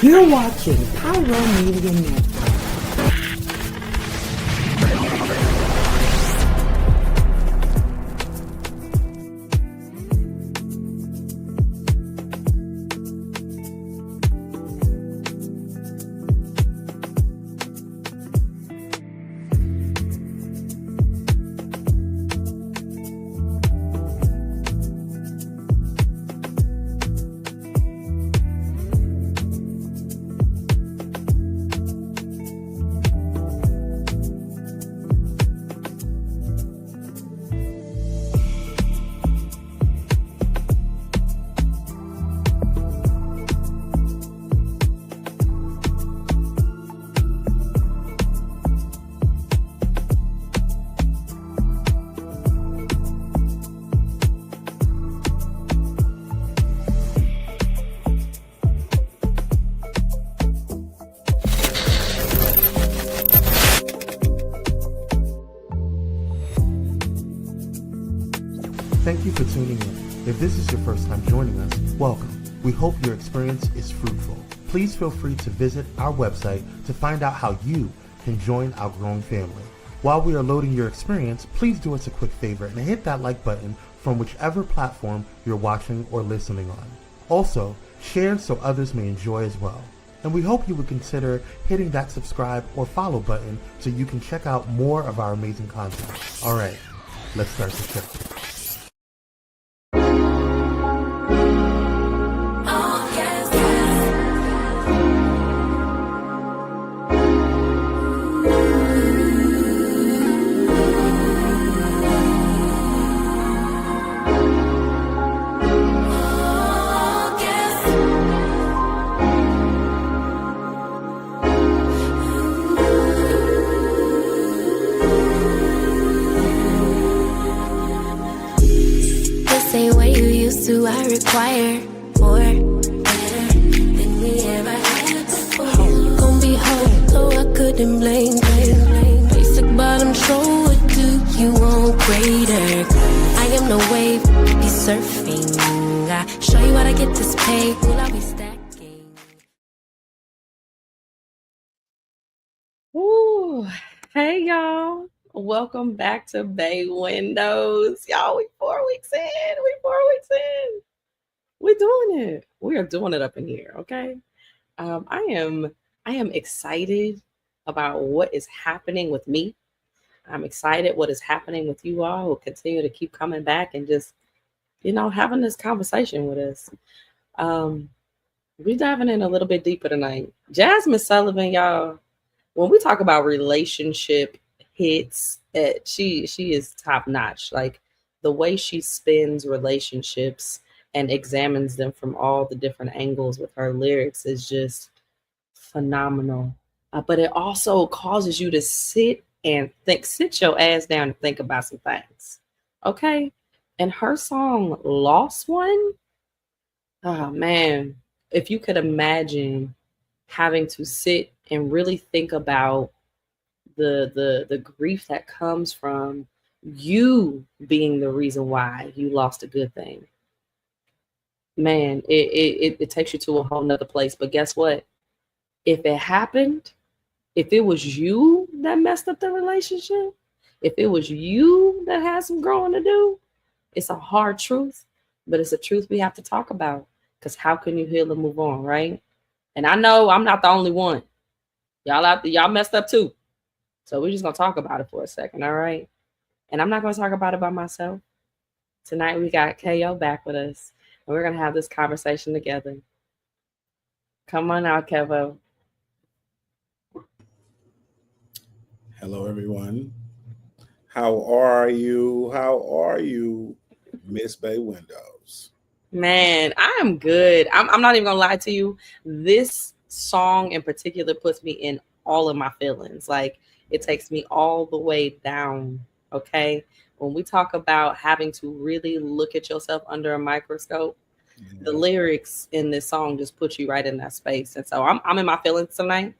You're watching Pyro Media Network. Thank you for tuning in. If this is your first time joining us, welcome. We hope your experience is fruitful. Please feel free to visit our website to find out how you can join our growing family. While we are loading your experience, please do us a quick favor and hit that like button from whichever platform you're watching or listening on. Also, share so others may enjoy as well. And we hope you would consider hitting that subscribe or follow button so you can check out more of our amazing content. All right, let's start the show. I require more, better than we ever had before. Gon' be home, so I couldn't blame. Basic bottom, show what do you want greater? I am no wave, be surfing. I show you how to get this pay, will I be stacking? Ooh, hey y'all. Welcome back to Bey Windows. Y'all, we 4 weeks in. We're doing it. We are doing it up in here, okay? I am excited about what is happening with me. I'm excited what is happening with you all who continue to keep coming back and just, having this conversation with us. We're diving in a little bit deeper tonight. Jasmine Sullivan, y'all, when we talk about relationship hits, she is top notch. Like the way she spins relationships and examines them from all the different angles with her lyrics is just phenomenal. But it also causes you to sit your ass down and think about some things. Okay? And her song Lost One, oh man, if you could imagine having to sit and really think about the grief that comes from you being the reason why you lost a good thing. Man, it takes you to a whole nother place. But guess what? If it happened, if it was you that messed up the relationship, if it was you that had some growing to do, it's a hard truth, but it's a truth we have to talk about. Because how can you heal and move on, right? And I know I'm not the only one. Y'all out there, y'all messed up too. So we're just gonna talk about it for a second, all right? And I'm not gonna talk about it by myself. Tonight we got KO back with us. And we're going to have this conversation together. Come on out, Kevo. Hello, everyone. How are you? Myzz Bey Windows? Man, I am good. I'm not even going to lie to you. This song in particular puts me in all of my feelings. Like, it takes me all the way down, okay? When we talk about having to really look at yourself under a microscope, the lyrics in this song just put you right in that space. And so I'm in my feelings tonight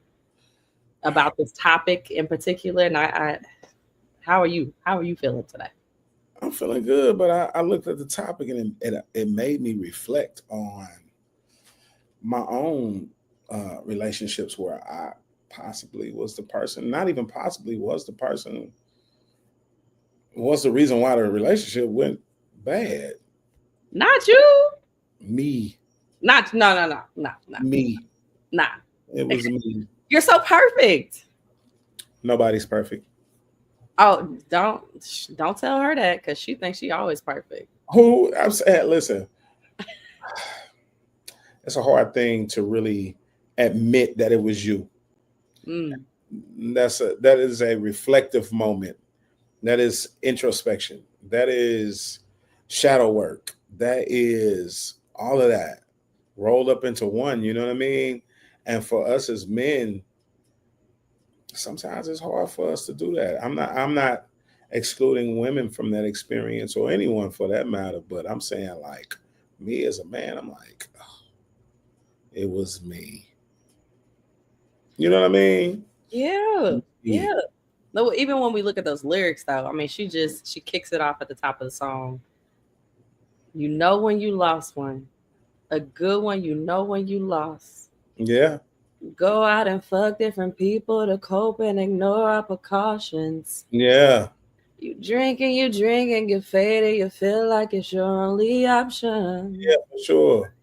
about this topic in particular. And I how are you feeling today? I'm feeling good, but I looked at the topic and it made me reflect on my own relationships where I possibly was the person, not even possibly was the person, was the reason why the relationship went bad. Not you. Me. Not no. Me. Nah. It was me. You're so perfect. Nobody's perfect. Oh, don't tell her that because she thinks she always perfect. Who I'm saying, listen, it's a hard thing to really admit that it was you. Mm. That is a reflective moment. That is introspection. That is shadow work. That is all of that rolled up into one. You know what I mean? And for us as men, sometimes it's hard for us to do that. I'm not excluding women from that experience or anyone for that matter, but I'm saying, like, me as a man, I'm like, oh, it was me. You know what I mean? Yeah. No, even when we look at those lyrics, though, I mean, she kicks it off at the top of the song. You know when you lost one, a good one. You know when you lost. Yeah. Go out and fuck different people to cope and ignore our precautions. Yeah. You drink and get faded. You feel like it's your only option. Yeah, for sure.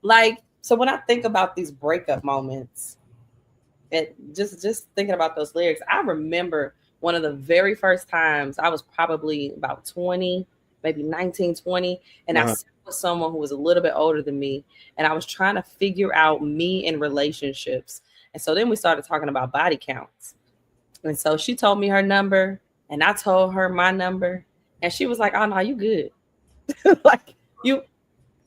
Like, so when I think about these breakup moments, and just thinking about those lyrics, I remember one of the very first times I was probably about 20, maybe 19, 20, and I sat with someone who was a little bit older than me, and I was trying to figure out me in relationships. And so then we started talking about body counts. And so she told me her number, and I told her my number, and she was like, "Oh no, you good." Like you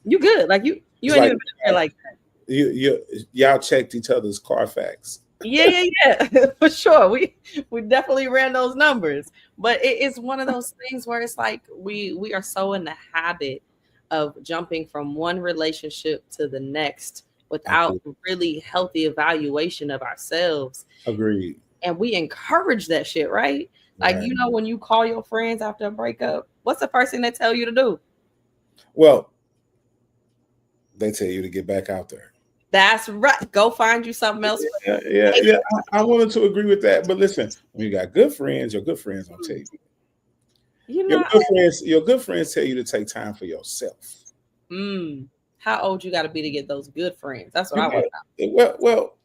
good. Like you ain't like, even been there like that. Y'all checked each other's Carfax. Yeah, for sure. We definitely ran those numbers, but it's one of those things where it's like we are so in the habit of jumping from one relationship to the next without really healthy evaluation of ourselves. Agreed. And we encourage that shit, right? Like, Right. you know, when you call your friends after a breakup, what's the first thing they tell you to do? Well, they tell you to get back out there. That's right. Go find you something else. Yeah. I wanted to agree with that, but listen, when you got good friends, your good friends don't tell you. Your good friends tell you to take time for yourself. How old you got to be to get those good friends? That's what I want to know. Well,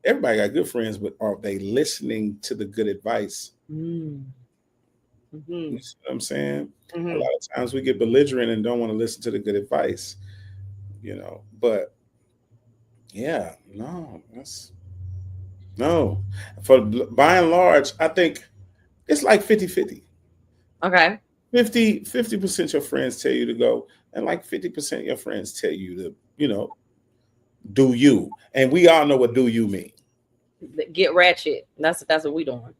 everybody got good friends, but are they listening to the good advice? Mm-hmm. You see what I'm saying? Mm-hmm. A lot of times we get belligerent and don't want to listen to the good advice, you know. But yeah, no. For by and large, I think it's like 50-50. Okay. 50% your friends tell you to go, and like 50% of your friends tell you to, you know, do you. And we all know what do you mean. Get ratchet. That's what we doing.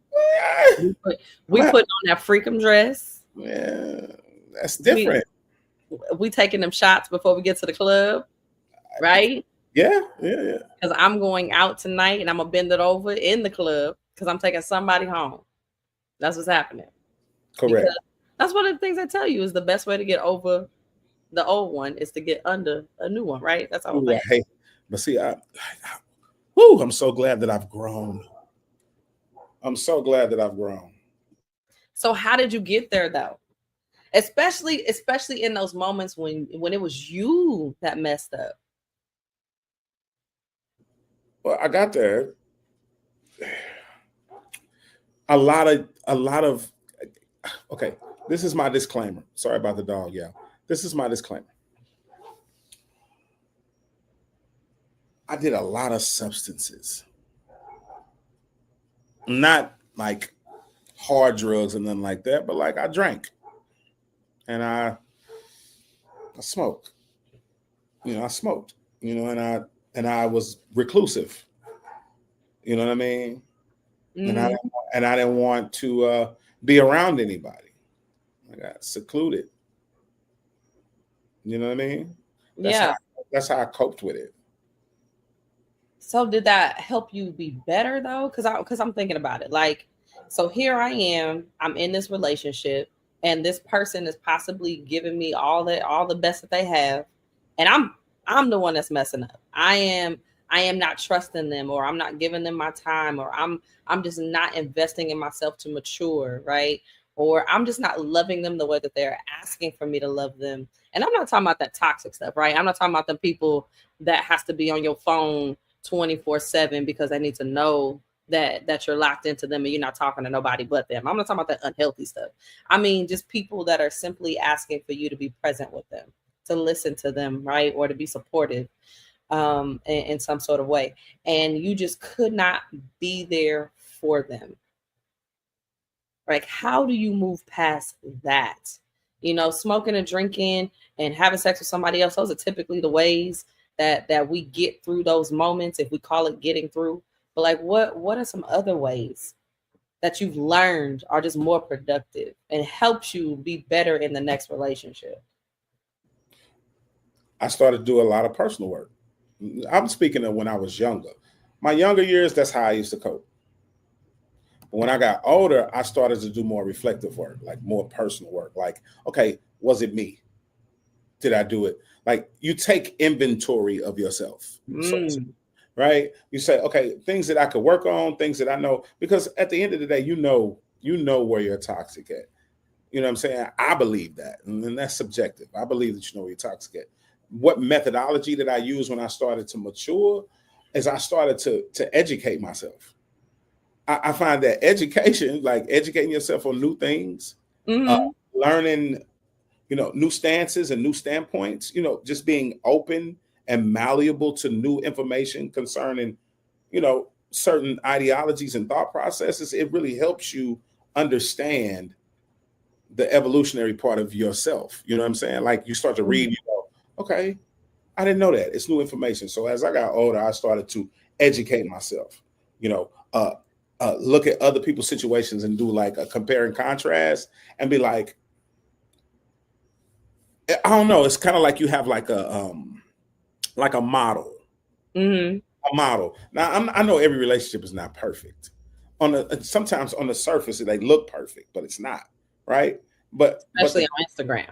We put on that freakum dress. Yeah, that's different. We taking them shots before we get to the club, right? Yeah. Because I'm going out tonight and I'm gonna bend it over in the club because I'm taking somebody home. That's what's happening. Correct. Because that's one of the things I tell you is the best way to get over the old one is to get under a new one, right? That's all. Right. But see, I'm so glad that I've grown. So how did you get there though? Especially in those moments when it was you that messed up. Well, I got there. A lot of okay, this is my disclaimer. Sorry about the dog, yeah. This is my disclaimer. I did a lot of substances. Not like hard drugs and nothing like that, but like I drank. And I smoked. You know, I smoked. You know, and I was reclusive. You know what I mean? Mm-hmm. And I didn't want to be around anybody. I got secluded. You know what I mean? That's how I coped with it. So did that help you be better though? Because I'm thinking about it. Like, so here I am. I'm in this relationship, and this person is possibly giving me all the best that they have, and I'm the one that's messing up. I am not trusting them, or I'm not giving them my time, or I'm just not investing in myself to mature, right? Or I'm just not loving them the way that they're asking for me to love them. And I'm not talking about that toxic stuff, right? I'm not talking about the people that has to be on your phone 24/7 because they need to know that you're locked into them and you're not talking to nobody but them. I'm not talking about that unhealthy stuff. I mean, just people that are simply asking for you to be present with them, to listen to them, right? Or to be supportive in some sort of way. And you just could not be there for them. Like, how do you move past that? You know, smoking and drinking and having sex with somebody else, those are typically the ways that we get through those moments, if we call it getting through. But like, what are some other ways that you've learned are just more productive and helps you be better in the next relationship? I started to do a lot of personal work. I'm speaking of when I was younger. My younger years, that's how I used to cope. But when I got older, I started to do more reflective work, like more personal work. Like, okay, was it me? Did I do it? Like, you take inventory of yourself. Right? You say, okay, things that I could work on, things that I know, because at the end of the day, you know where you're toxic at. You know what I'm saying? I believe that, and then that's subjective. I believe that you know where you're toxic at. What methodology that I used when I started to mature is I started to educate myself. I find that education, like educating yourself on new things, learning, new stances and new standpoints, just being open and malleable to new information concerning, certain ideologies and thought processes. It really helps you understand the evolutionary part of yourself. You know what I'm saying? Like, you start to read, you go, okay, I didn't know that. It's new information. So as I got older, I started to educate myself, look at other people's situations and do like a compare and contrast and be like, I don't know. It's kind of like you have like a model. A model. Now, I know every relationship is not perfect. Sometimes on the surface they look perfect, but it's not, right? But especially on Instagram,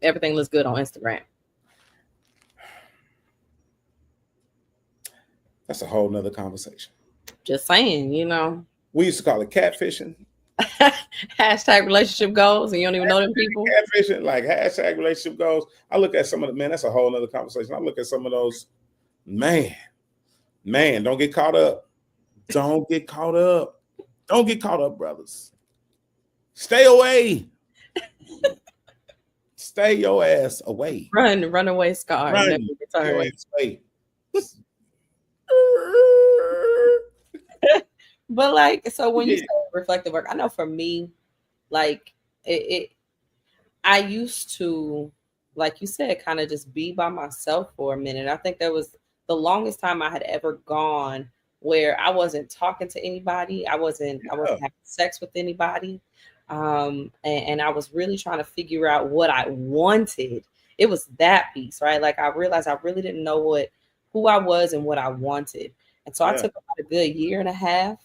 everything looks good on Instagram. That's a whole nother conversation. Just saying, we used to call it catfishing. Hashtag relationship goals, and you don't even know them people. Catfishing, like hashtag relationship goals. I look at some of the that's a whole nother conversation. I look at some of those, man, don't get caught up. Don't get caught up. Don't get caught up, brothers. Stay away. Stay your ass away. Run away, Scar. Never return. But like, so when you say reflective work, I know for me, like I used to, like you said, kind of just be by myself for a minute. I think that was the longest time I had ever gone where I wasn't talking to anybody. I wasn't having sex with anybody. And I was really trying to figure out what I wanted. It was that piece, right? Like, I realized I really didn't know who I was and what I wanted. And so I took about a good year and a half.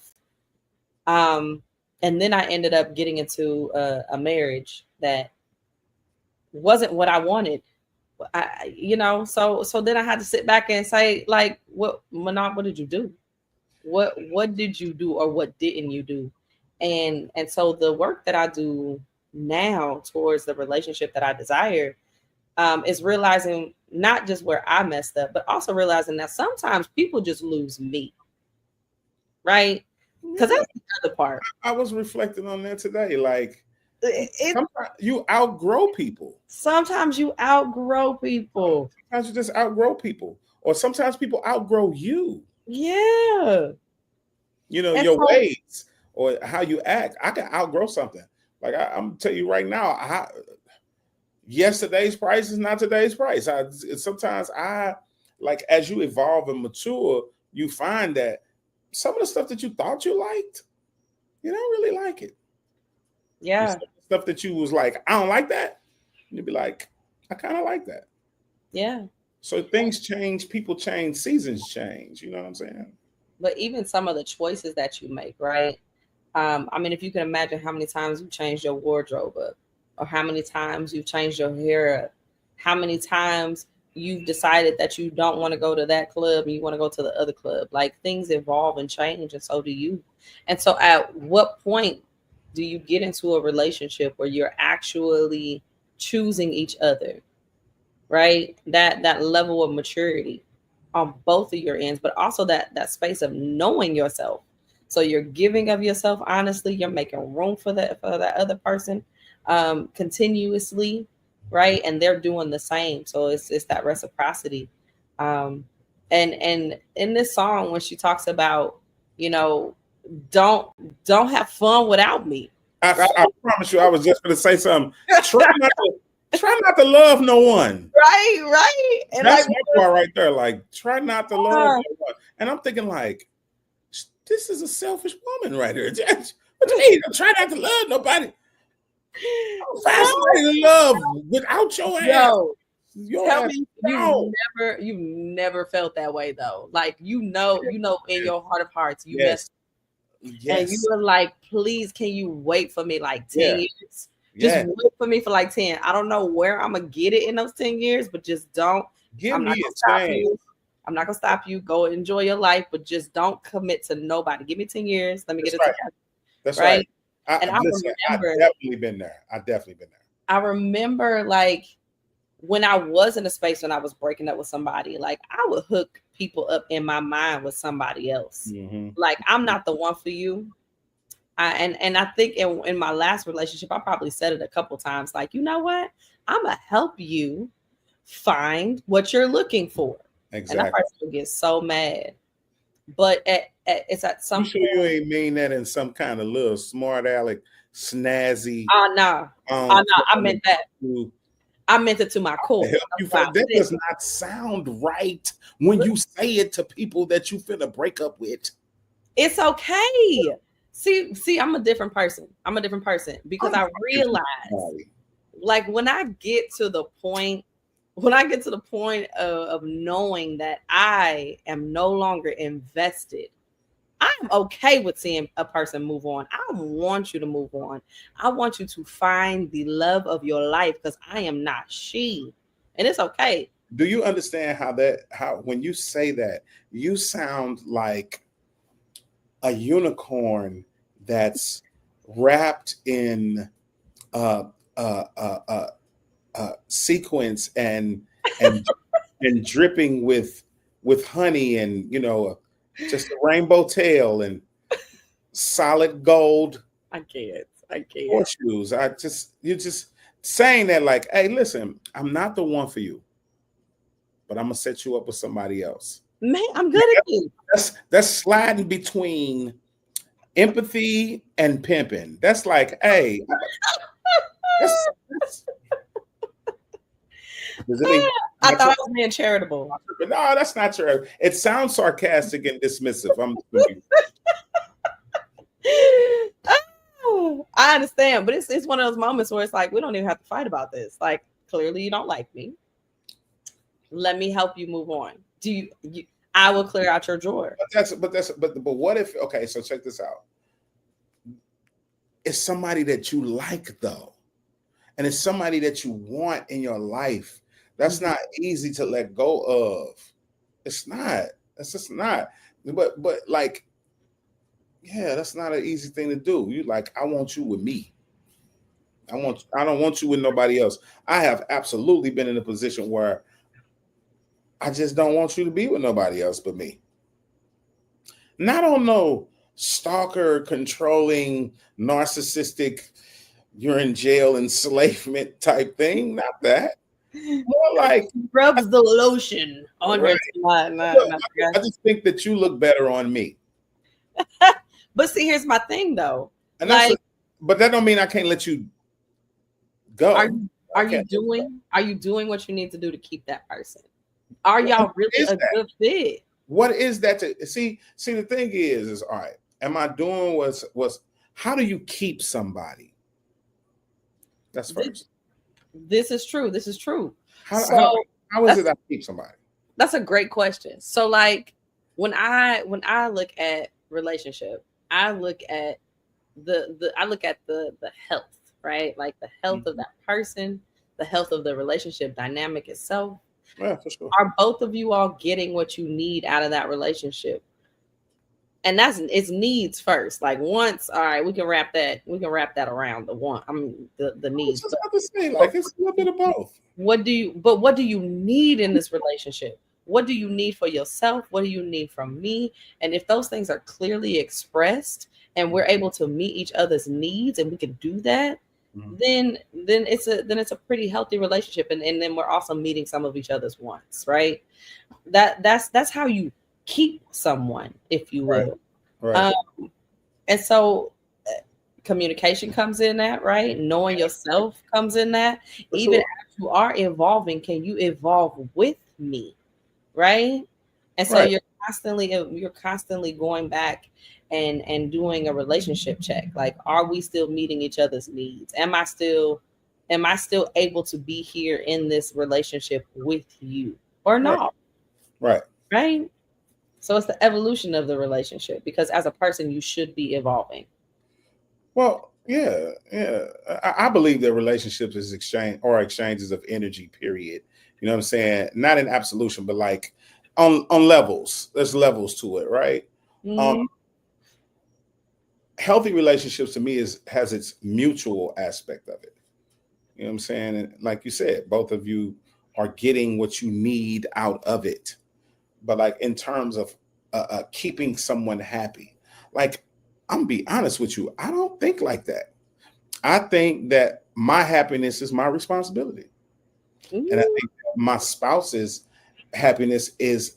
And then I ended up getting into a marriage that wasn't what I wanted. So then I had to sit back and say, like, Manal, what did you do? What did you do, or what didn't you do? And so the work that I do now towards the relationship that I desire is realizing not just where I messed up, but also realizing that sometimes people just lose me, right? Because that's the other part. I was reflecting on that today. Like, sometimes you outgrow people. Sometimes you outgrow people. Sometimes you just outgrow people. Or sometimes people outgrow you. Yeah. Your ways or how you act. I can outgrow something. Like, I'm going to tell you right now, yesterday's price is not today's price. Sometimes like, as you evolve and mature, you find that some of the stuff that you thought you liked, you don't really like it. Yeah. Stuff that you was like, I don't like that. You'd be like, I kind of like that. Yeah. So things change, people change, seasons change. You know what I'm saying? But even some of the choices that you make, right? I mean, if you can imagine how many times you changed your wardrobe up, or how many times you've changed your hair up, how many times you've decided that you don't want to go to that club and you want to go to the other club. Like things evolve and change, and so do you. And so at what point do you get into a relationship where you're actually choosing each other, right? That level of maturity on both of your ends, but also that space of knowing yourself. So you're giving of yourself honestly, you're making room for that other person continuously, right? And they're doing the same. So it's that reciprocity. And in this song, when she talks about, you know, don't have fun without me. Right? I promise you, I was just going to say something. Try not to love no one. Right. And that's like, my part right there. Like, try not to love no one. And I'm thinking, like, this is a selfish woman right here. What you mean? Try not to love nobody. Find somebody to love without your ass. Tell me you've never felt that way though. Like you know in your heart of hearts you messed. And you were like, please, can you wait for me like 10 years? Just wait for me for like 10. I don't know where I'm gonna get it in those 10 years, but just don't. I'm not gonna stop you. Go enjoy your life, but just don't commit to nobody. Give me 10 years. Let me get it together. That's right. I remember. I've definitely been there. I remember like when I was in a space when I was breaking up with somebody, like I would hook people up in my mind with somebody else. Mm-hmm. Like I'm not the one for you. And I think in my last relationship, I probably said it a couple times. Like, you know what? I'm gonna help you find what you're looking for. Exactly. And that person gets so mad. But it's at some point. You ain't mean that in some kind of little smart aleck, snazzy. Oh no. I meant that. I meant it to my core. That does not sound right when you say it to people that you finna break up with. It's okay. See, I'm a different person. Because I realize, like, when I get to the point of knowing that I am no invested invested, I'm okay with seeing a person move on. I don't want you to move on. I want you to find the love of your life because I am not she. And it's okay. Do you understand how when you say that, you sound like a unicorn that's wrapped in sequence and dripping with honey and, you know, just a rainbow tail and solid gold. I can't. Horseshoes. You're just saying that like, hey, listen, I'm not the one for you, but I'm gonna set you up with somebody else. Man, I'm good at you. That's sliding between empathy and pimping. That's like, hey, I thought I was being charitable. No, that's not charitable. It sounds sarcastic and dismissive. I understand, but it's one of those moments where it's like we don't even have to fight about this. Like clearly you don't like me. Let me help you move on. I will clear out your drawer. But what if? Okay, so check this out. It's somebody that you like though, and it's somebody that you want in your life. That's not easy to let go of. It's not. That's just not. But like, yeah, that's not an easy thing to do. You like, I want you with me. I don't want you with nobody else. I have absolutely been in a position where I just don't want you to be with nobody else but me. Not on no stalker, controlling, narcissistic, you're in jail enslavement type thing. Not that. More like rubs the lotion on your skin. I just think that you look better on me. But see, here's my thing though. And but that don't mean I can't let you go. Are you doing what you need to do to keep that person? Are y'all really a good fit? What is that to see? The thing is all right. Am I doing what's how do you keep somebody? That's first. This is true. How is it I keep somebody? That's a great question. So like when I look at relationship, I look at the health, right? Like the health of that person, the health of the relationship dynamic itself. Yeah, for sure. Are both of you all getting what you need out of that relationship? And it's needs first. Like once, all right, we can wrap that around the one. I mean the needs. It's about to say, like it's a little bit of both. What do you need in this relationship? What do you need for yourself? What do you need from me? And if those things are clearly expressed and we're able to meet each other's needs and we can do that, then it's a pretty healthy relationship. And then we're also meeting some of each other's wants, right? That's how you keep someone, if you will. Right. And so communication comes in that, right? Knowing yourself comes in that. For Even sure. as you are evolving, can you evolve with me? Right. And so Right. you're constantly going back and doing a relationship check. Like, are we still meeting each other's needs? Am I still able to be here in this relationship with you or not? Right. Right. So it's the evolution of the relationship, because as a person, you should be evolving. Well, yeah. I believe that relationships is exchanges of energy, period. You know what I'm saying? Not in absolution, but like on levels. There's levels to it, right? Mhm. Healthy relationships to me has its mutual aspect of it. You know what I'm saying? And like you said, both of you are getting what you need out of it. But like in terms of keeping someone happy, like I'm gonna be honest with you, I don't think like that. I think that my happiness is my responsibility. And I think that my spouse's happiness is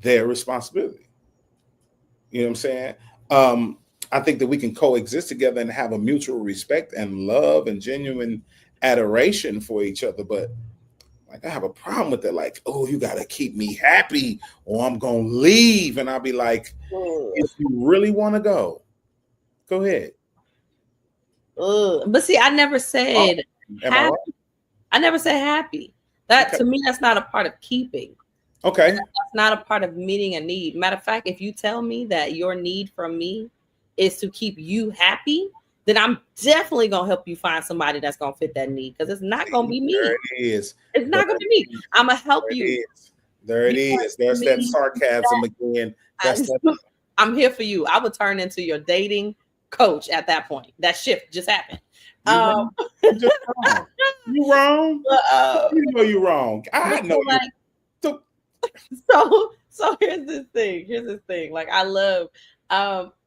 their responsibility. You know what I'm saying? I think that we can coexist together and have a mutual respect and love and genuine adoration for each other. But like, I have a problem with that. Like, oh, you got to keep me happy or I'm going to leave. And I'll be like, if you really want to go ahead. But see, I never said Am I happy. right? I never said happy. That Okay. to me, that's not a part of keeping. Okay. That's not a part of meeting a need. Matter of fact, if you tell me that your need from me is to keep you happy, then I'm definitely gonna help you find somebody that's gonna fit that need, because it's not gonna be me. There it is. It's not gonna be me. I'm gonna help There it you. is. There it You is. There's that me sarcasm again. That's that. I'm here for you. I would turn into your dating coach at that point. That shift just happened. You just wrong. You wrong. You know you're wrong. I know you. Like, so here's this thing. Like, I love,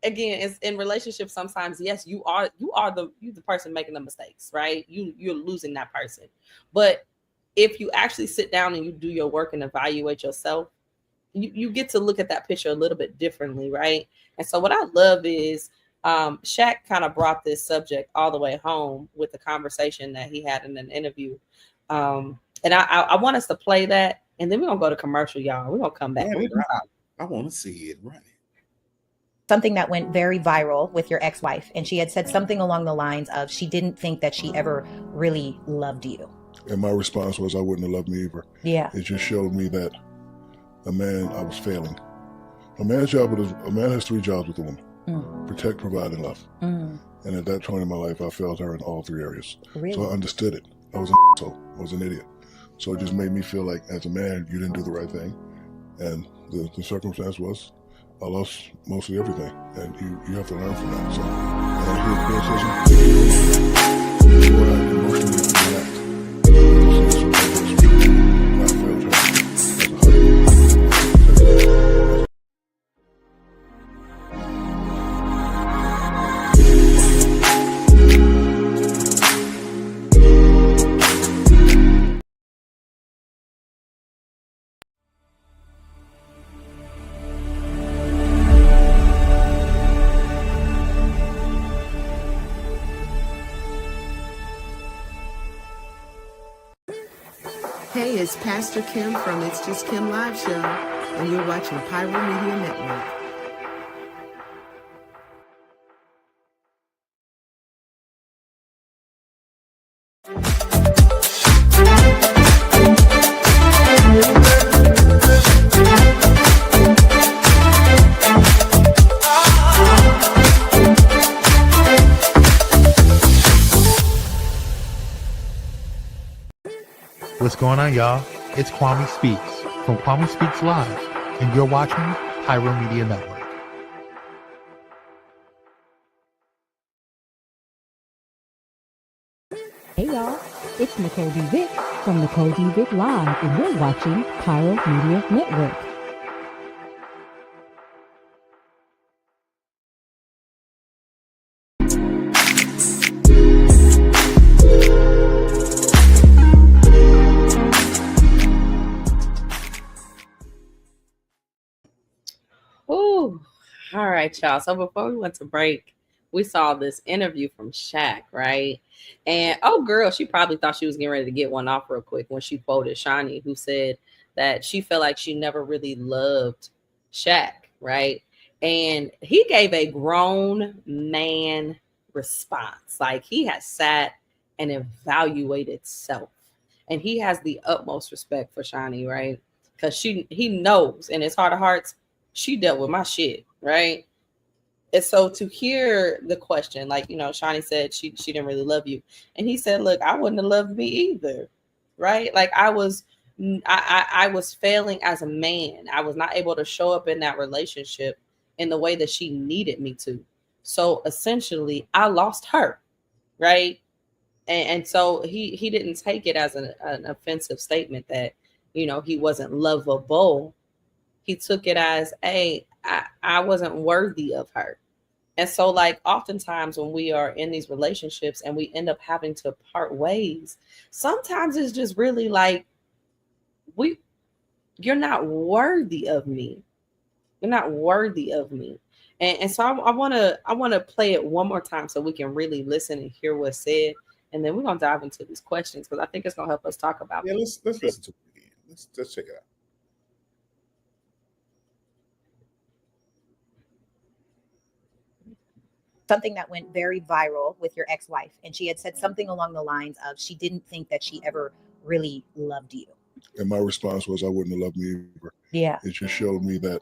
again, it's in relationships. Sometimes, yes, you are the person making the mistakes, right? You're losing that person. But if you actually sit down and you do your work and evaluate yourself, you get to look at that picture a little bit differently, right? And so what I love is Shaq kind of brought this subject all the way home with the conversation that he had in an interview. And I want us to play that, and then we're gonna go to commercial, y'all. We're gonna come back. I want to see it. Right. Something that went very viral with your ex-wife, and she had said something along the lines of she didn't think that she ever really loved you. And my response was, I wouldn't have loved me either. Yeah. It just showed me that I was failing. A man has 3 jobs with a woman: protect, provide, and love. And at that point in my life, I failed her in all 3 areas. Really? So I understood it. I was an asshole. I was an idiot. So it just made me feel like, as a man, you didn't do the right thing. And the circumstance was, I lost mostly everything. And you have to learn from that. So, and I hear criticism. When I emotionally react, I failed her as a husband. Hey, it's Pastor Kim from It's Just Kim Live Show, and you're watching Pyro Media Network. What's going on, y'all? It's Kwame Speaks from Kwame Speaks Live, and you're watching Pyro Media Network. Hey y'all, it's Nicole D. Vick from Nicole D. Vick Live, and you're watching Pyro Media Network. Ooh, all right, y'all. So before we went to break, we saw this interview from Shaq, right? And oh, girl, she probably thought she was getting ready to get one off real quick when she quoted Shawnee, who said that she felt like she never really loved Shaq, right? And he gave a grown man response. Like he has sat and evaluated self. And he has the utmost respect for Shawnee, right? Because he knows in his heart of hearts, she dealt with my shit, right? And so to hear the question, like, Shawnee said she didn't really love you. And he said, look, I wouldn't have loved me either, right? Like I was failing as a man. I was not able to show up in that relationship in the way that she needed me to. So essentially, I lost her, right? And so he didn't take it as an offensive statement that, he wasn't lovable. He took it as, hey, I wasn't worthy of her. And so, like, oftentimes when we are in these relationships and we end up having to part ways, sometimes it's just really like, you're not worthy of me. You're not worthy of me. And so I want to play it one more time so we can really listen and hear what's said. And then we're going to dive into these questions because I think it's going to help us talk about Yeah, let's listen to it again. Let's check it out. Something that went very viral with your ex-wife, and she had said something along the lines of she didn't think that she ever really loved you. And my response was, I wouldn't have loved me either. Yeah. It just showed me that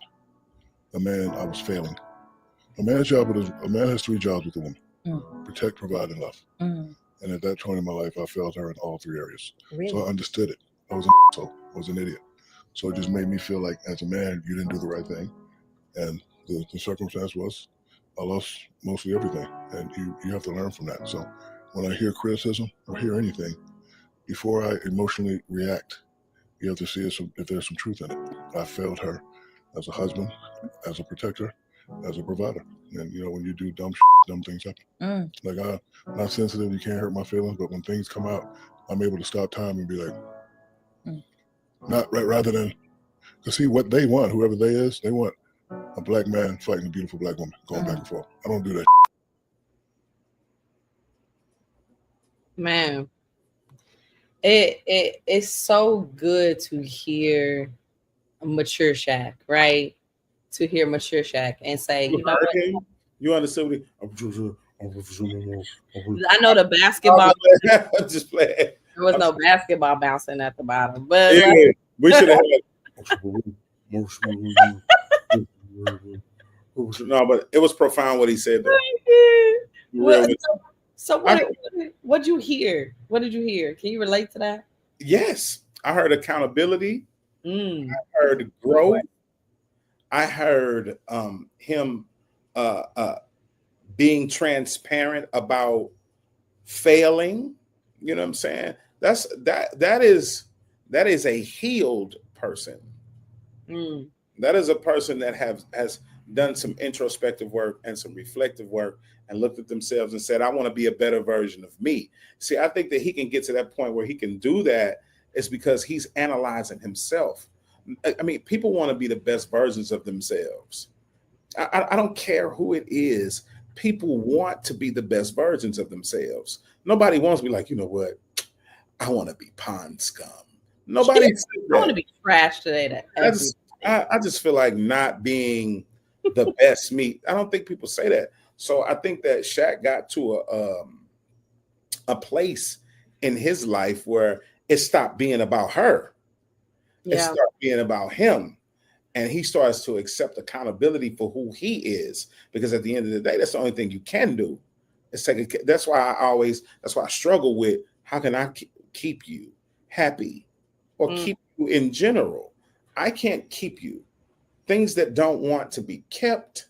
I was failing. A man has 3 jobs with a woman: protect, provide, and love. And at that point in my life, I failed her in all 3 areas. Really? So I understood it. I was an asshole. I was an idiot. So it just made me feel like, as a man, you didn't do the right thing. And the circumstance was, I lost mostly everything. And you have to learn from that. So when I hear criticism or hear anything, before I emotionally react, you have to see if there's some truth in it. I failed her as a husband, as a protector, as a provider. And when you do dumb things happen. Like, I'm not sensitive, you can't hurt my feelings, but when things come out, I'm able to stop time and be like, not right, rather than, to see what they want, whoever they is, they want a black man fighting a beautiful black woman, going back and forth. I don't do that. Man, it's so good to hear a mature Shaq, right? To hear mature Shaq and say, you know what? You understand what I know the basketball. I'm just playing. There was no basketball bouncing at the bottom, but yeah, we should have had. No, but it was profound what he said, though. So what'd you hear? What did you hear? Can you relate to that? Yes, I heard accountability. I heard growth. I heard him being transparent about failing. You know what I'm saying? That is a healed person. That is a person that has done some introspective work and some reflective work and looked at themselves and said, I want to be a better version of me. See, I think that he can get to that point where he can do that is because he's analyzing himself. I mean, people want to be the best versions of themselves. I don't care who it is. People want to be the best versions of themselves. Nobody wants to be like, you know what? I want to be pond scum. Nobody. I want to be trash today. I just feel like not being the best me. I don't think people say that. So I think that Shaq got to a place in his life where it stopped being about her. It started being about him. And he starts to accept accountability for who he is. Because at the end of the day, that's the only thing you can do. That's why I struggle with, how can I keep you happy or keep you in general. I can't keep you. Things that don't want to be kept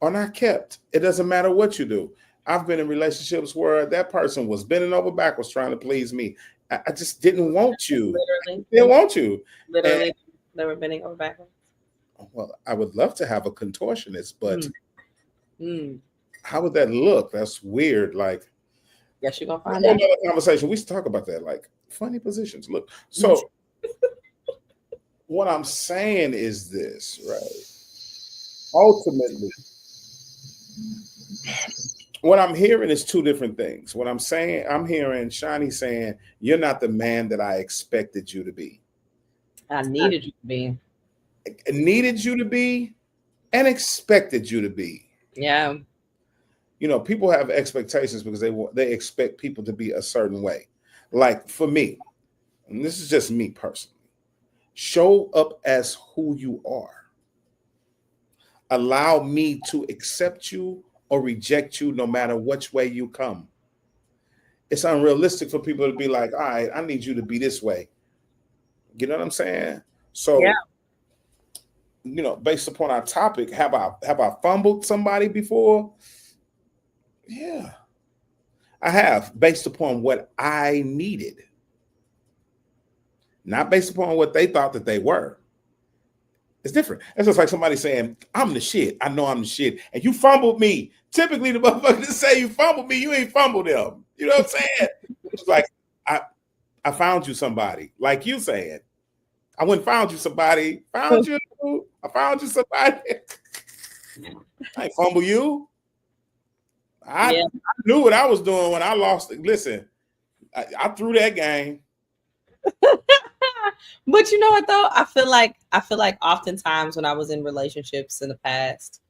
are not kept. It doesn't matter what you do. I've been in relationships where that person was bending over backwards trying to please me. I just didn't want you. Literally. I didn't want you. Literally, they were bending over backwards. Well, I would love to have a contortionist, but how would that look? That's weird. Like, yes, you're gonna find another out. conversation. We used to talk about that, like funny positions. Look, so what I'm saying is this, right? Ultimately, what I'm hearing is two different things. What I'm saying, I'm hearing Shani saying, "You're not the man that I expected you to be." I needed you to be. Needed you to be, and expected you to be. Yeah. You know, people have expectations because they expect people to be a certain way. Like for me, and this is just me personally, show up as who you are. Allow me to accept you or reject you no matter which way you come. It's unrealistic for people to be like, all right, I need you to be this way. You know what I'm saying? So, you know, based upon our topic, have I fumbled somebody before? Yeah, I have, based upon what I needed, not based upon what they thought that they were. It's different. It's just like somebody saying, I'm the shit. I know I'm the shit. And you fumbled me. Typically, the motherfucker that say you fumbled me, you ain't fumbled them. You know what I'm saying? It's like, I found you somebody. Like you saying, I went and found you somebody. Found you. I found you somebody. I ain't fumble you. I knew what I was doing when I lost it. Listen, I threw that game. But you know what though? I feel like oftentimes when I was in relationships in the past,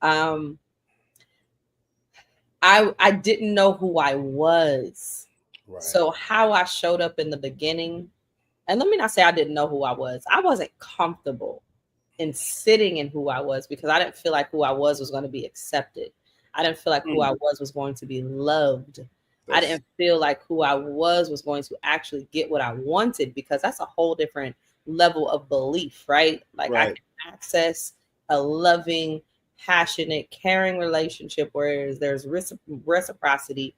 I didn't know who I was. Right. So how I showed up in the beginning, and let me not say I didn't know who I was. I wasn't comfortable in sitting in who I was because I didn't feel like who I was going to be accepted. I didn't feel like who I was going to be loved. I didn't feel like who I was going to actually get what I wanted, because that's a whole different level of belief, right? Like I can access a loving, passionate, caring relationship where there's reciprocity,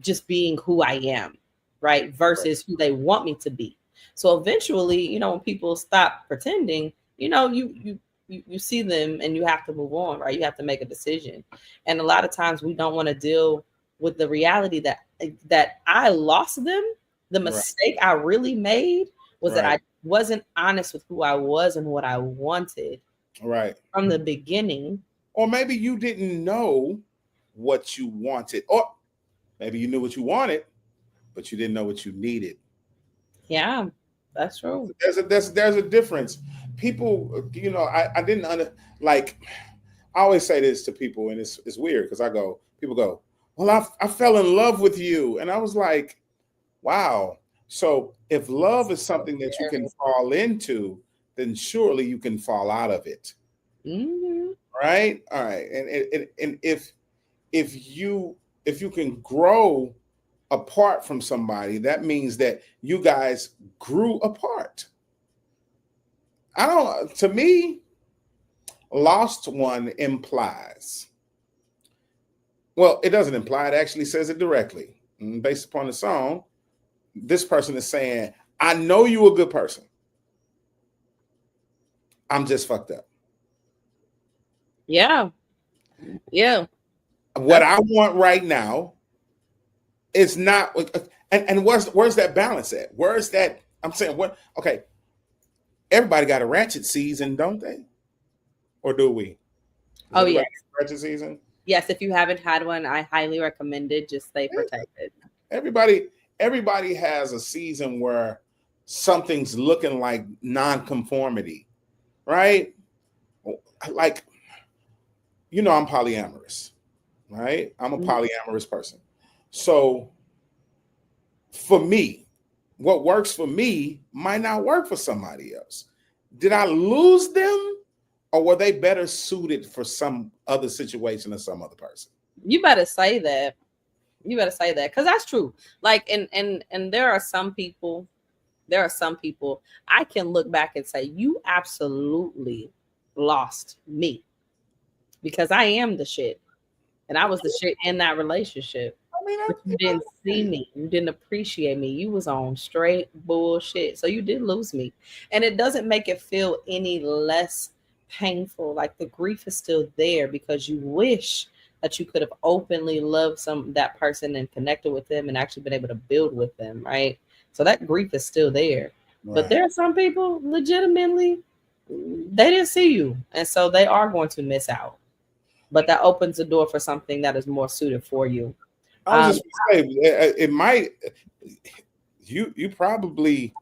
just being who I am, right? Versus who they want me to be. So eventually, you know, when people stop pretending, you know, you see them and you have to move on, right? You have to make a decision. And a lot of times we don't want to deal with the reality that I lost them. The mistake I really made was that I wasn't honest with who I was and what I wanted from the beginning. Or maybe you didn't know what you wanted, or maybe you knew what you wanted, but you didn't know what you needed. Yeah, that's true. There's a difference. People, you know, I didn't like. I always say this to people, and it's weird because people go, well, I fell in love with you. And I was like, wow. So if love is something that you can fall into, then surely you can fall out of it. Mm-hmm. Right? All right. And if you can grow apart from somebody, that means that you guys grew apart. To me, lost one implies. Well, it doesn't imply, it actually says it directly. And based upon the song, this person is saying, I know you're a good person. I'm just fucked up. Yeah. Yeah. What I want right now is not, and where's that balance at? Where's that? I'm saying, okay, everybody got a ratchet season, don't they? Or do we? Oh, yeah. Ratchet season? Yes, if you haven't had one, I highly recommend it. Just stay protected. Everybody has a season where something's looking like nonconformity, right? Like, you know, I'm polyamorous, right? I'm a polyamorous person. So for me, what works for me might not work for somebody else. Did I lose them? Or were they better suited for some other situation or some other person? You better say that. You better say that, because that's true. Like, and there are some people there are some people I can look back and say, you absolutely lost me, because I am the shit. And I was the shit in that relationship. I mean, But you didn't see me. You didn't appreciate me. You was on straight bullshit. So you did lose me. And it doesn't make it feel any less painful. Like the grief is still there because you wish that you could have openly loved that person and connected with them and actually been able to build with them, right? So that grief is still there. But right. there are some people legitimately, they didn't see you. And so they are going to miss out. But that opens the door for something that is more suited for you. I was just gonna say, it might, you probably,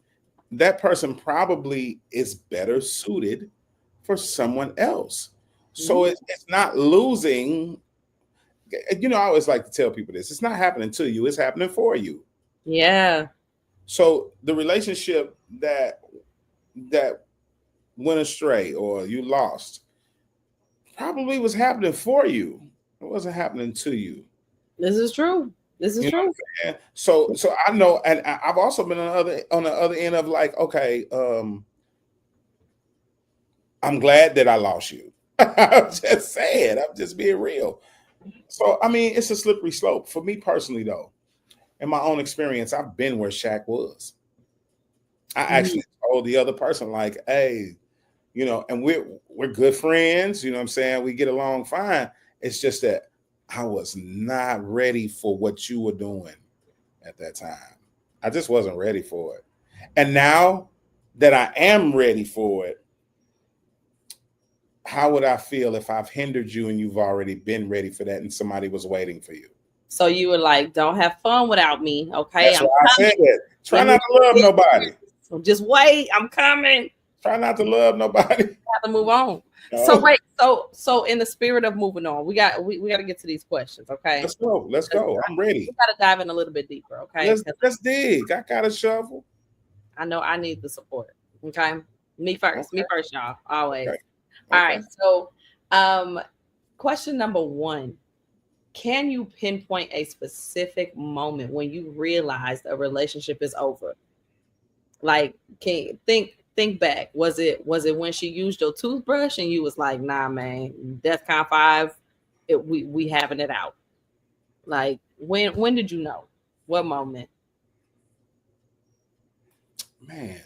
that person probably is better suited for someone else. So it's not losing. You know, I always like to tell people this: it's not happening to you; it's happening for you. Yeah. So the relationship that went astray or you lost probably was happening for you. It wasn't happening to you. This is true. This is true. So I know, and I've also been on the other end of like, okay, I'm glad that I lost you. I'm just saying, I'm just being real. So I mean, it's a slippery slope for me personally, though. In my own experience, I've been where Shaq was. I actually told the other person, like, hey, you know, and we're good friends, you know what I'm saying? We get along fine. It's just that I was not ready for what you were doing at that time. I just wasn't ready for it. And now that I am ready for it, how would I feel if I've hindered you and you've already been ready for that and somebody was waiting for you? So you were like, don't have fun without me, okay? That's why I said it. Try not to love nobody. So just wait, I'm coming. Try not to love nobody. Have to move on. No. So wait, so in the spirit of moving on, we got to get to these questions, okay? Let's go. I'm ready. We got to dive in a little bit deeper, okay? Let's dig. I got a shovel. I know I need the support, okay? Me first, y'all, always. Okay. All right. So, question number 1: can you pinpoint a specific moment when you realized a relationship is over? Like, can you think back? Was it when she used your toothbrush and you was like, nah, man, DEFCON 5, we having it out? Like, when did you know? What moment? Man,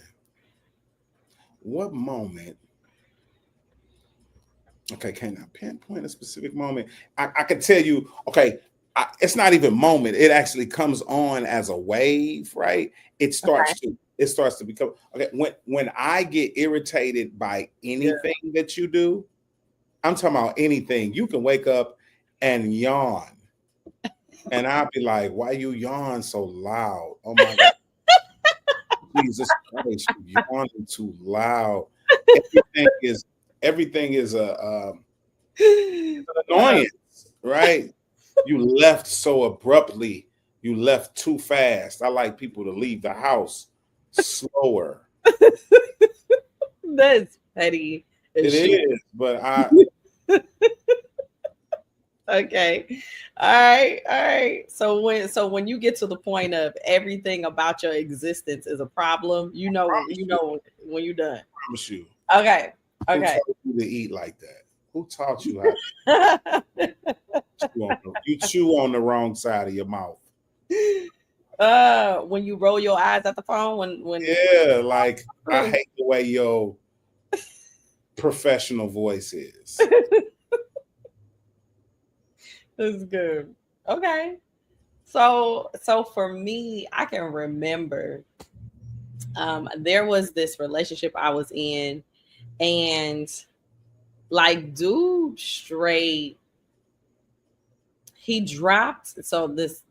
what moment? Okay, can I pinpoint a specific moment? I can tell you, okay, it's not even moment. It actually comes on as a wave, right? It starts to become, okay, when I get irritated by anything that you do, I'm talking about anything. You can wake up and yawn. And I'll be like, why you yawn so loud? Oh my God. Jesus Christ, you're yawning too loud. Everything is an annoyance, right? You left so abruptly. You left too fast. I like people to leave the house slower. That's petty. It is, but I. Okay. All right. So when you get to the point of everything about your existence is a problem, you know when you're done. I promise you. Okay. Who taught you to eat like that? Who taught you how to you chew on the wrong side of your mouth? When you roll your eyes at the phone, when like I hate the way your professional voice is. That's good. Okay. So for me, I can remember there was this relationship I was in, and like dude straight, he dropped. So this,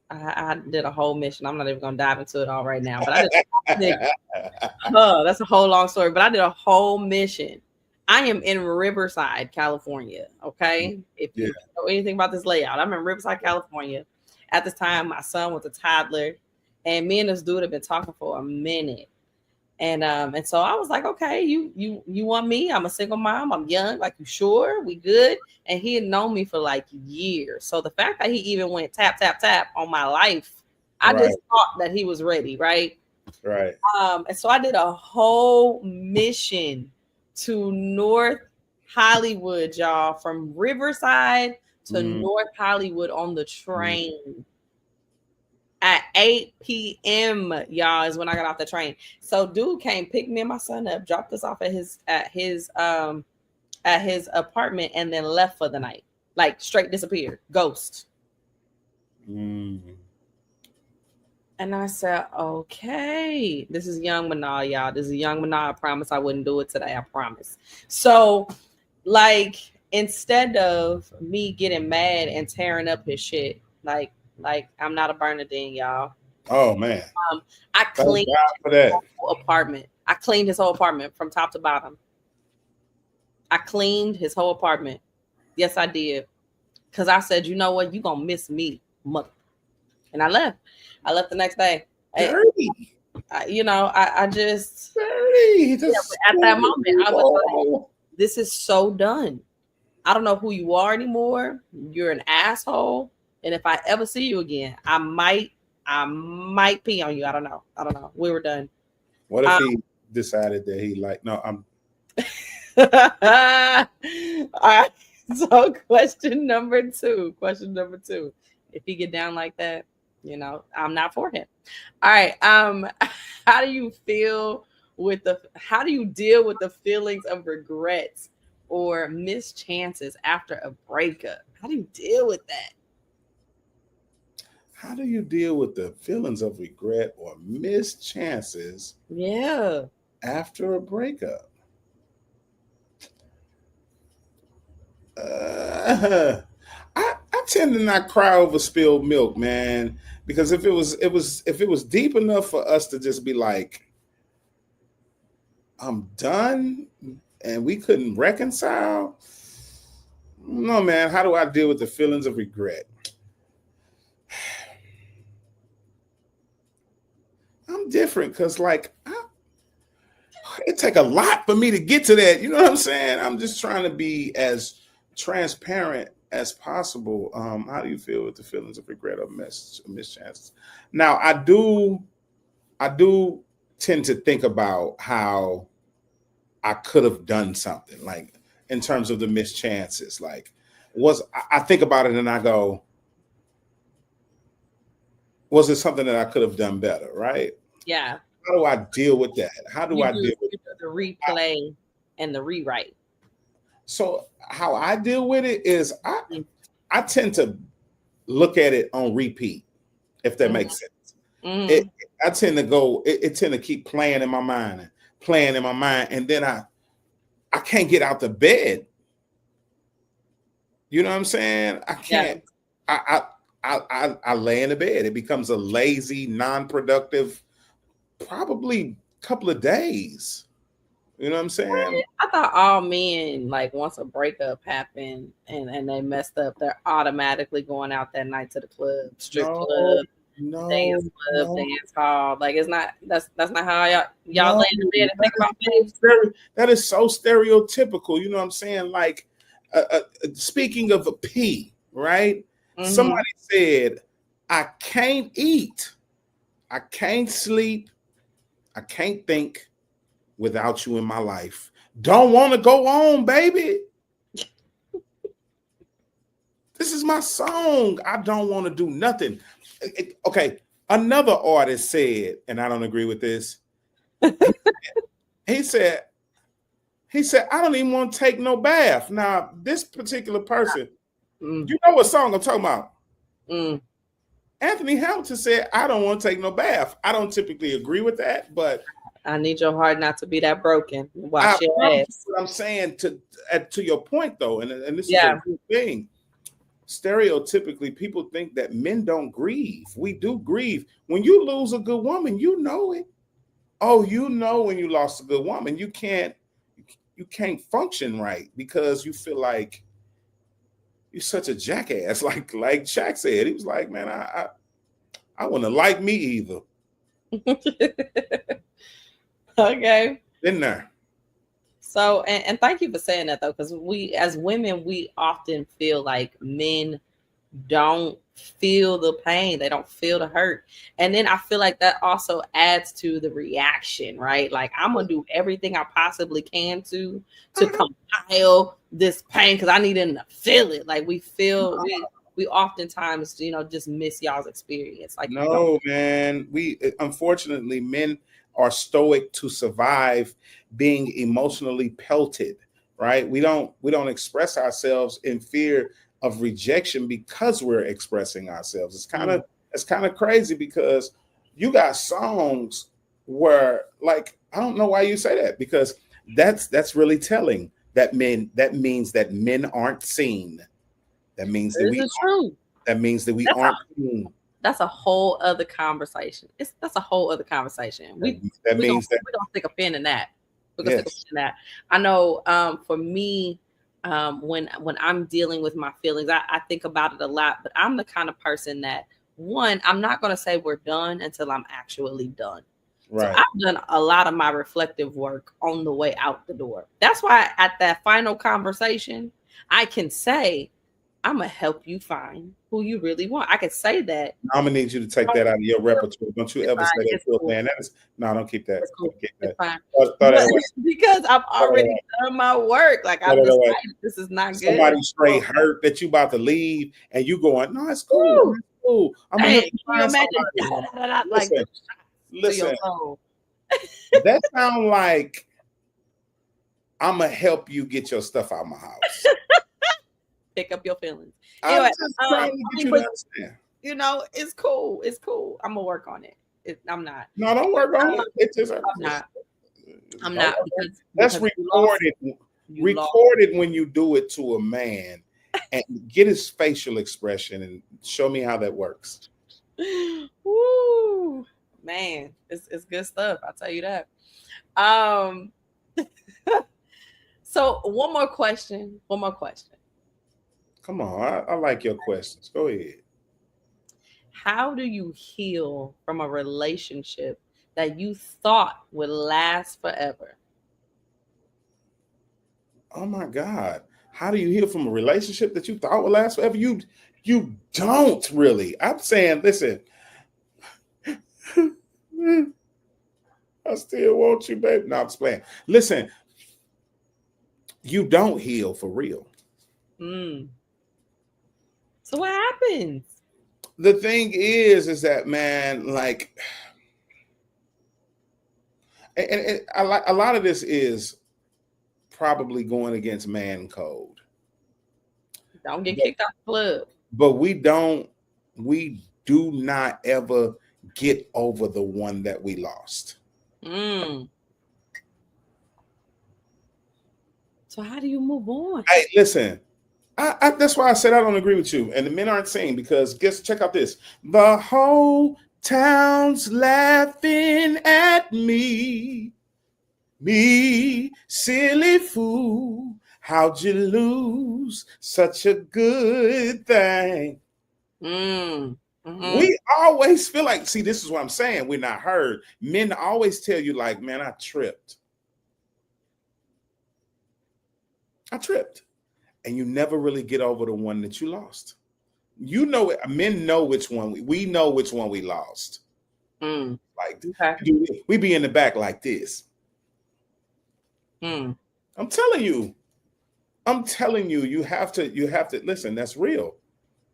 I did a whole mission. I'm not even gonna dive into it all right now, but that's a whole long story. But I did a whole mission. I am in Riverside, California. Okay. If you know anything about this layout, I'm in Riverside, California. At this time, my son was a toddler, and me and this dude have been talking for a minute. And so I was like, okay, you want me? I'm a single mom. I'm young. Like, you sure? We good? And he had known me for like years. So the fact that he even went tap, tap, tap on my life, I just thought that he was ready, right? Right. And so I did a whole mission to North Hollywood, y'all, from Riverside to North Hollywood on the train. At 8 p.m., y'all, is when I got off the train. So dude came, picked me and my son up, dropped us off at his apartment, and then left for the night. Like straight disappeared. Ghost. And I said, okay, this is young Manal, y'all. This is young Manal. I promise I wouldn't do it today. I promise. So, like, instead of me getting mad and tearing up his shit, like I'm not a Bernadine, y'all. Oh man. I cleaned his whole apartment. I cleaned his whole apartment from top to bottom. I cleaned his whole apartment. Yes, I did. Because I said, you know what? You're going to miss me, mother. And I left. I left the next day. Dirty. I just, Dirty. at that moment, I was like, this is so done. I don't know who you are anymore. You're an asshole. And if I ever see you again, I might pee on you. I don't know. We were done. What if he decided that he I'm all right. So question number two. If he get down like that, I'm not for him. All right. How do you deal with the feelings of regrets or missed chances after a breakup? How do you deal with that? How do you deal with the feelings of regret or missed chances? Yeah. After a breakup? I tend to not cry over spilled milk, man, because if it was deep enough for us to just be like, I'm done, and we couldn't reconcile. No, man. How do I deal with the feelings of regret? I'm different because, it take a lot for me to get to that. You know what I'm saying? I'm just trying to be as transparent as possible. How do you feel with the feelings of regret or missed chances? Now, I do tend to think about how I could have done something, like in terms of the missed chances. Like, I think about it and I go, was it something that I could have done better? Right? Yeah. How do I deal with that? How do I deal with the replay and the rewrite? So how I deal with it is I tend to look at it on repeat, if that makes sense. I tend to it tend to keep playing in my mind, and then I can't get out the bed. You know what I'm saying? I can't. Yeah. I lay in the bed. It becomes a lazy, non-productive, probably couple of days. You know what I'm saying? I thought all men, like, once a breakup happened and they messed up, they're automatically going out that night to the club, strip club, dance club, dance hall. Like, it's not. That's not how y'all lay in the bed and think about things. That is so stereotypical. You know what I'm saying? Like, speaking of a pee, right? Mm-hmm. Somebody said, "I can't eat, I can't sleep, I can't think without you in my life. Don't want to go on, baby. This is my song. I don't want to do nothing." Okay, another artist said, and I don't agree with this. He said, I don't even want to take no bath. Now, this particular person, you know what song I'm talking about? Anthony Hamilton said, I don't want to take no bath. I don't typically agree with that, but I need your heart not to be that broken. Watch your ass. What I'm saying to your point, though, and this is a good thing. Stereotypically, people think that men don't grieve. We do grieve. When you lose a good woman, you know it. Oh, you know when you lost a good woman, you can't function right because you feel like you're such a jackass. Like Shaq said, he was like, man, I wouldn't like me either. Okay. Been there. So, and thank you for saying that, though, because we, as women, we often feel like men don't feel the pain. They don't feel the hurt. And then I feel like that also adds to the reaction, right? Like I'm gonna do everything I possibly can to compile this pain because I need them to feel it. Like we oftentimes, just miss y'all's experience. Like no, man. We unfortunately men are stoic to survive being emotionally pelted, right? We don't express ourselves in fear of rejection because we're expressing ourselves. It's kind of crazy because you got songs where, like, I don't know why you say that, because that's really telling that means that men aren't seen. That means that we aren't seen. That's a whole other conversation. That's a whole other conversation. We're gonna stick a pin in that. We're gonna stick a pin in that. I know for me, when I'm dealing with my feelings, I think about it a lot, but I'm the kind of person that, one, I'm not gonna say we're done until I'm actually done. Right. So I've done a lot of my reflective work on the way out the door. That's why at that final conversation, I can say, I'm gonna help you find who you really want. I could say that. I'm gonna need you to take that out of your repertoire. Don't you ever say that to a man. Don't keep that. Cool. Keep that. Because I've already done my work. Like I'm decided this is not good. Somebody straight hurt that you about to leave, and you going, no, it's cool. It's cool. I'm gonna listen. That sound like I'm gonna help you get your stuff out of my house. Pick up your feelings. Anyway, it's cool. It's cool. I'm gonna work on it. I'm not. No, don't work on it. It's just I'm not. That's recorded. Recorded when you do it to a man, and get his facial expression and show me how that works. Woo, man, it's good stuff. I'll tell you that. So one more question. Come on, I like your questions. Go ahead. How do you heal from a relationship that you thought would last forever? Oh my God. How do you heal from a relationship that you thought would last forever? You don't really. I'm saying, listen, I still want you, baby. No, I'm just playing. Listen, you don't heal for real. So what happens? The thing is that, man, like, and a lot of this is probably going against man code. Don't get kicked out the club. But we do not ever get over the one that we lost. So how do you move on? Hey, listen. That's why I said I don't agree with you. And the men aren't saying, because check out this. The whole town's laughing at me. Me, silly fool. How'd you lose such a good thing? We always feel like, see, this is what I'm saying. We're not heard. Men always tell you, like, man, I tripped. And you never really get over the one that you lost. You know it. Men know which one we know which one we lost. Like, we be in the back like this. I'm telling you, you have to listen. That's real.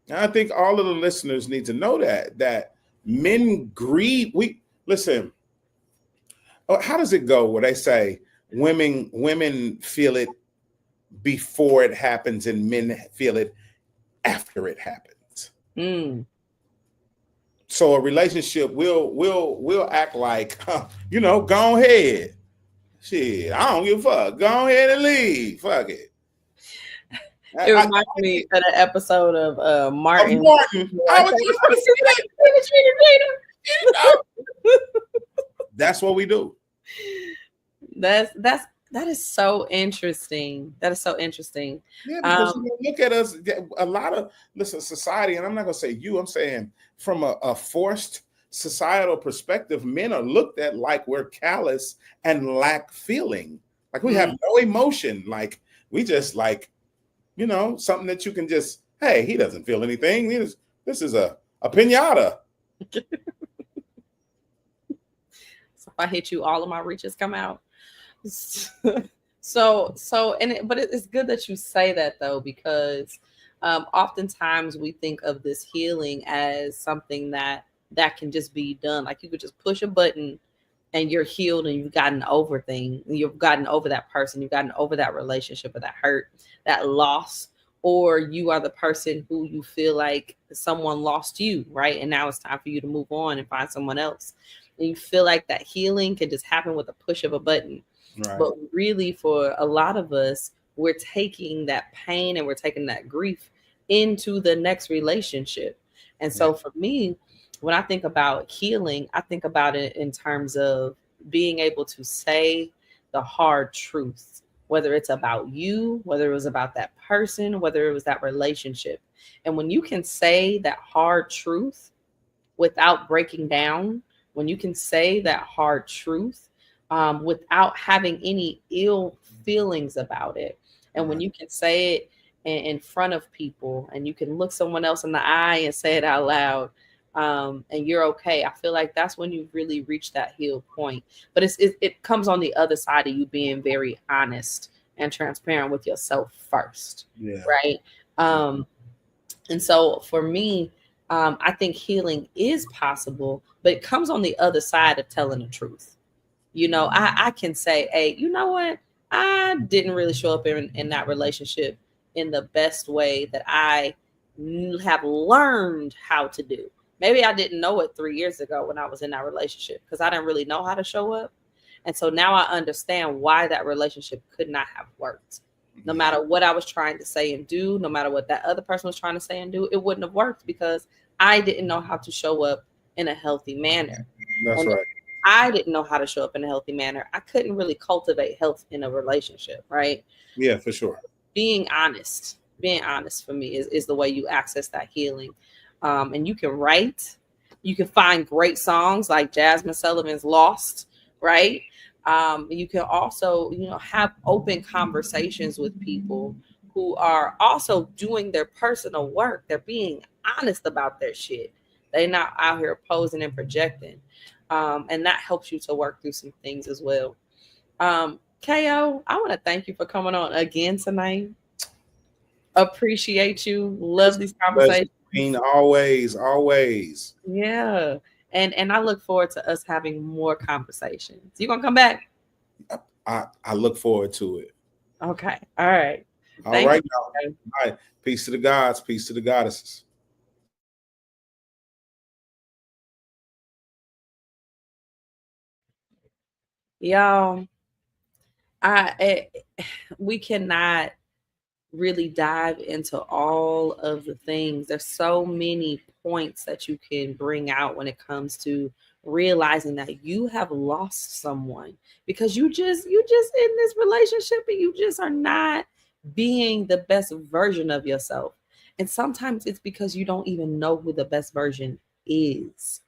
And I think all of the listeners need to know that men grieve. Listen. How does it go where they say women feel it before it happens and men feel it after it happens? So a relationship will act like, go ahead. Shit, I don't give a fuck. Go ahead and leave. Fuck it. It reminds me of the episode of Martin. That's what we do. That is so interesting. Yeah, because look at us. A lot of society, and I'm not gonna say you. I'm saying from a forced societal perspective, men are looked at like we're callous and lack feeling. Like we have no emotion. Like we just like, something that you can just, hey, he doesn't feel anything. This is a pinata. So if I hit you, all of my reaches come out. But it's good that you say that though, because oftentimes we think of this healing as something that can just be done. Like you could just push a button and you're healed and you've gotten over you've gotten over that person, you've gotten over that relationship or that hurt, that loss, or you are the person who you feel like someone lost you, right? And now it's time for you to move on and find someone else. And you feel like that healing can just happen with a push of a button. Right. But really, for a lot of us, we're taking that pain and we're taking that grief into the next relationship. And so for me, when I think about healing, I think about it in terms of being able to say the hard truth, whether it's about you, whether it was about that person, whether it was that relationship. And when you can say that hard truth without breaking down, when you can say that hard truth without having any ill feelings about it, and when you can say it in front of people and you can look someone else in the eye and say it out loud, and you're okay, I feel like that's when you really reach that healed point. But it comes on the other side of you being very honest and transparent with yourself first. Right. And so for me, I think healing is possible, but it comes on the other side of telling the truth. You know, I can say, hey, you know what? I didn't really show up in that relationship in the best way that I have learned how to do. Maybe I didn't know it 3 years ago when I was in that relationship because I didn't really know how to show up. And so now I understand why that relationship could not have worked. No matter what I was trying to say and do, no matter what that other person was trying to say and do, it wouldn't have worked because I didn't know how to show up in a healthy manner. That's right. I didn't know how to show up in a healthy manner. I couldn't really cultivate health in a relationship, right? Yeah, for sure. Being honest for me is the way you access that healing. And you can write, you can find great songs like Jasmine Sullivan's Lost, right? You can also, have open conversations with people who are also doing their personal work. They're being honest about their shit. They're not out here posing and projecting. And that helps you to work through some things as well. KO, I want to thank you for coming on again tonight. Appreciate you. Love these conversations. Always. Yeah. And I look forward to us having more conversations. You gonna come back? I look forward to it. Okay. All right. All right. All right. Peace to the gods. Peace to the goddesses. Y'all, we cannot really dive into all of the things. There's so many points that you can bring out when it comes to realizing that you have lost someone because you just in this relationship and you just are not being the best version of yourself. And sometimes it's because you don't even know who the best version is.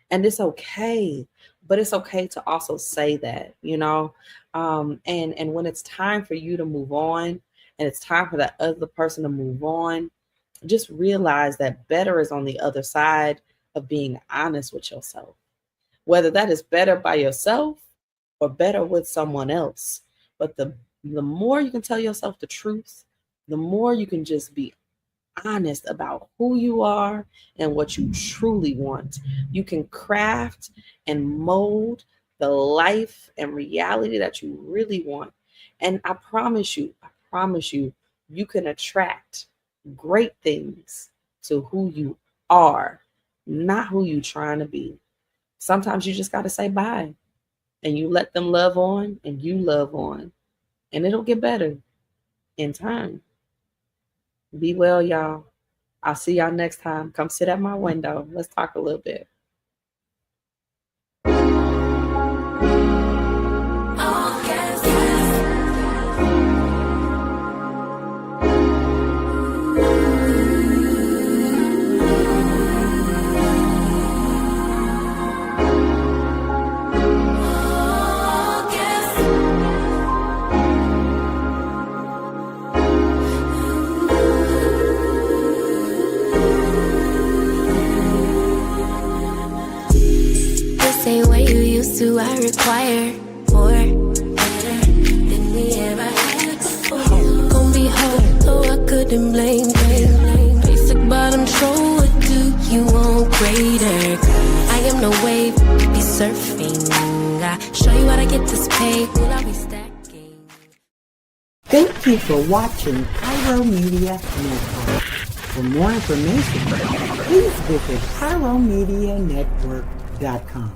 And it's okay, but it's okay to also say that, and when it's time for you to move on and it's time for that other person to move on, just realize that better is on the other side of being honest with yourself, whether that is better by yourself or better with someone else. But the more you can tell yourself the truth, the more you can just be honest about who you are and what you truly want. You can craft and mold the life and reality that you really want. And I promise you, you can attract great things to who you are, not who you're trying to be. Sometimes you just got to say bye and you let them love on and you love on, and it'll get better in time. Be well, y'all. I'll see y'all next time. Come sit at my window. Let's talk a little bit. same way you used to. I require more, better than we ever had before. Gon' be home, so I couldn't blame. Basic bottom show, what do you want greater? I am no wave, be surfing. I show you how to get this paid, will I be stacking? Thank you for watching Pyro Media Network. For more information, please visit pyromedianetwork.com.